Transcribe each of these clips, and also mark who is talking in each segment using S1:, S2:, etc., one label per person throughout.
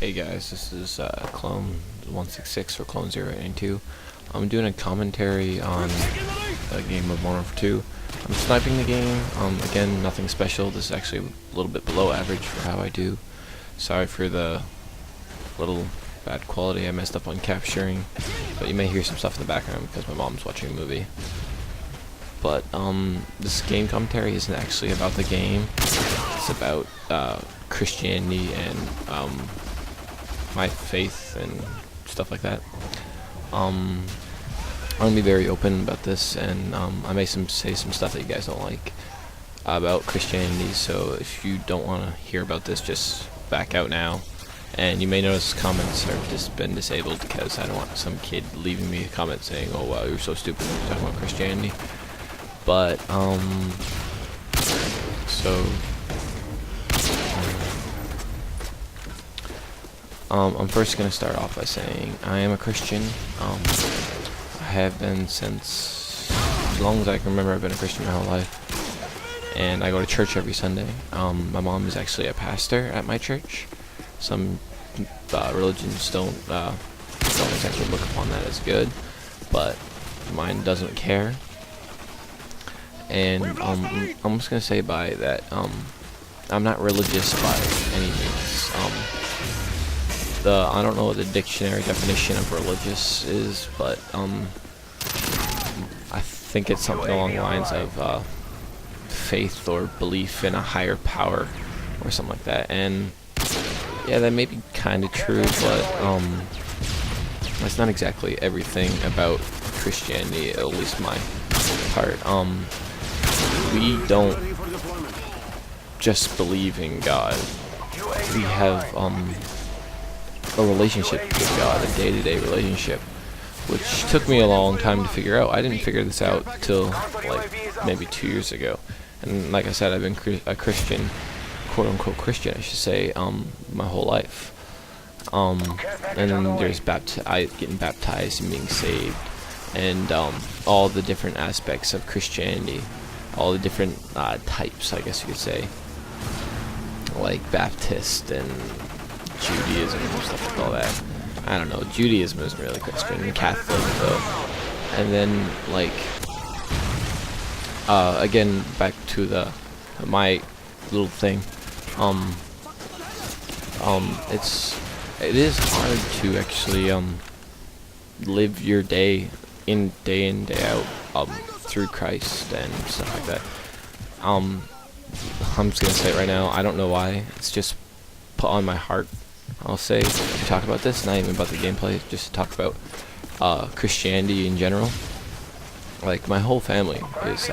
S1: Hey guys, this is Clone166 for Clone092. I'm doing a commentary on a game of MW2. I'm sniping the game. Again, nothing special. This is actually a little bit below average for how I do. Sorry for the little bad quality. I messed up on capturing, but you may hear some stuff in the background because my mom's watching a movie. But this game commentary isn't actually about the game. It's about Christianity and my faith and stuff like that. I'm gonna be very open about this, and I may say some stuff that you guys don't like about Christianity. So if you don't want to hear about this, just back out now. And you may notice comments have just been disabled because I don't want some kid leaving me a comment saying, "Oh wow, you're so stupid when you're talking about Christianity." But I'm first going to start off by saying I am a Christian. I have been since as long as I can remember. I've been a Christian my whole life, and I go to church every Sunday. My mom is actually a pastor at my church. Some religions don't exactly look upon that as good, but mine doesn't care. And I'm just going to say by that I'm not religious by any means. I don't know what the dictionary definition of religious is, but I think it's something along the lines of faith or belief in a higher power or something like that. And yeah, that may be kind of true, but that's not exactly everything about Christianity, at least my part. We don't just believe in God. We have a relationship with God, a day-to-day relationship, which took me a long time to figure out. I didn't figure this out till like maybe 2 years ago. And like I said, I've been a Christian, quote-unquote Christian, I should say, my whole life. And then there's getting baptized and being saved, and all the different aspects of Christianity, all the different types, I guess you could say, like Baptist and Judaism and stuff like all that. I don't know, Judaism isn't really Christian, and Catholic though. And then like again, back to my little thing. It is hard to actually live your day in, day out, through Christ and stuff like that. I'm just gonna say it right now, I don't know why. It's just put on my heart, I'll say, to talk about this, not even about the gameplay, just to talk about Christianity in general. Like, my whole family is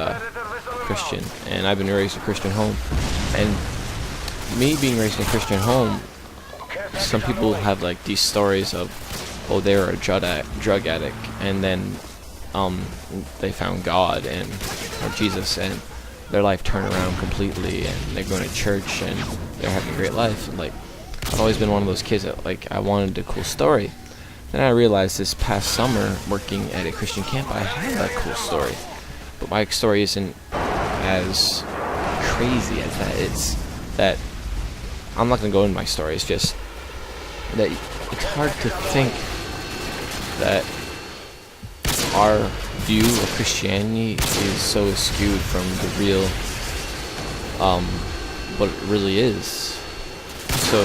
S1: Christian, and I've been raised in a Christian home. And me being raised in a Christian home, some people have like these stories of, oh, they were a drug addict, and then they found God or Jesus, and their life turned around completely, and they're going to church and they're having a great life. And like, I've always been one of those kids that like, I wanted a cool story. Then I realized this past summer, working at a Christian camp, I had a cool story, but my story isn't as crazy as that. It's that I'm not gonna go into my story. It's just that it's hard to think that our view of Christianity is so skewed from the real, what it really is. So,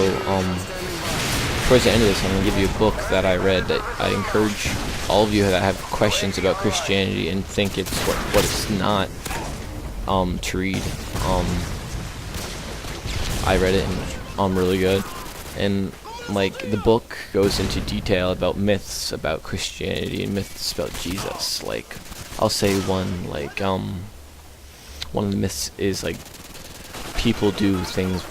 S1: towards the end of this, I'm going to give you a book that I read that I encourage all of you that have questions about Christianity and think it's what it's not, to read. I read it, and really good. And like, the book goes into detail about myths about Christianity and myths about Jesus. Like, I'll say one, like, one of the myths is like, people do things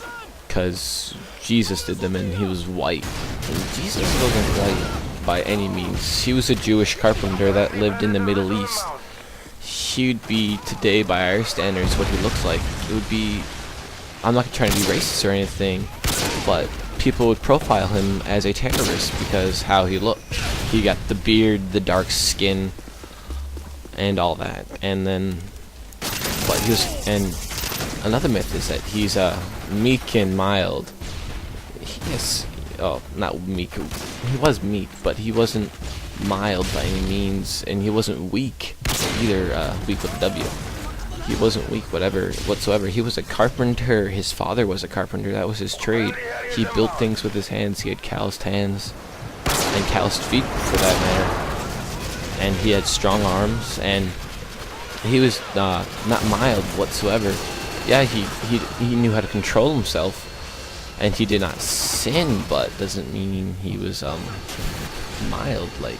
S1: because Jesus did them and he was white. And Jesus wasn't white by any means. He was a Jewish carpenter that lived in the Middle East. He'd be, today by our standards, what he looks like. It would be, I'm not trying to be racist or anything, but people would profile him as a terrorist because how he looked. He got the beard, the dark skin, and all that. And then, but he was, and another myth is that he's meek and mild. Yes, oh, not meek. He was meek, but he wasn't mild by any means, and he wasn't weak either. Weak with a W. He wasn't weak, whatsoever. He was a carpenter. His father was a carpenter. That was his trade. He built things with his hands. He had calloused hands and calloused feet, for that matter. And he had strong arms, and he was not mild whatsoever. Yeah, he knew how to control himself, and he did not sin, but doesn't mean he was mild. Like,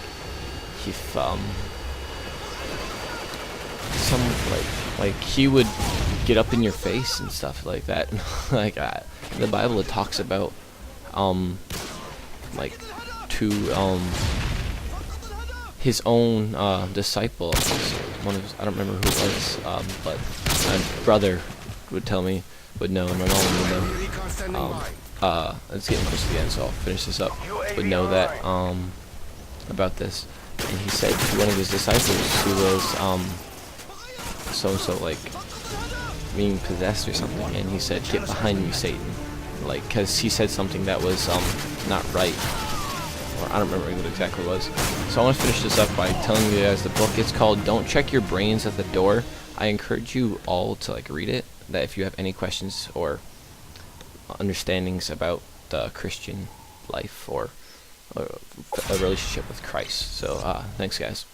S1: if like he would get up in your face and stuff like that. Like, in the Bible it talks about like to his own disciple, one of his, I don't remember who it was, but my brother would know, and my mom would know. It's getting close to the end, so I'll finish this up. Would know that about this, and he said to one of his disciples who was so like being possessed or something, and he said, "Get behind me, Satan," like, because he said something that was not right, or I don't remember what exactly it was. So I want to finish this up by telling you guys the book. It's called "Don't Check Your Brains at the Door." I encourage you all to like read it. That if you have any questions or understandings about the Christian life or a relationship with Christ. So thanks, guys.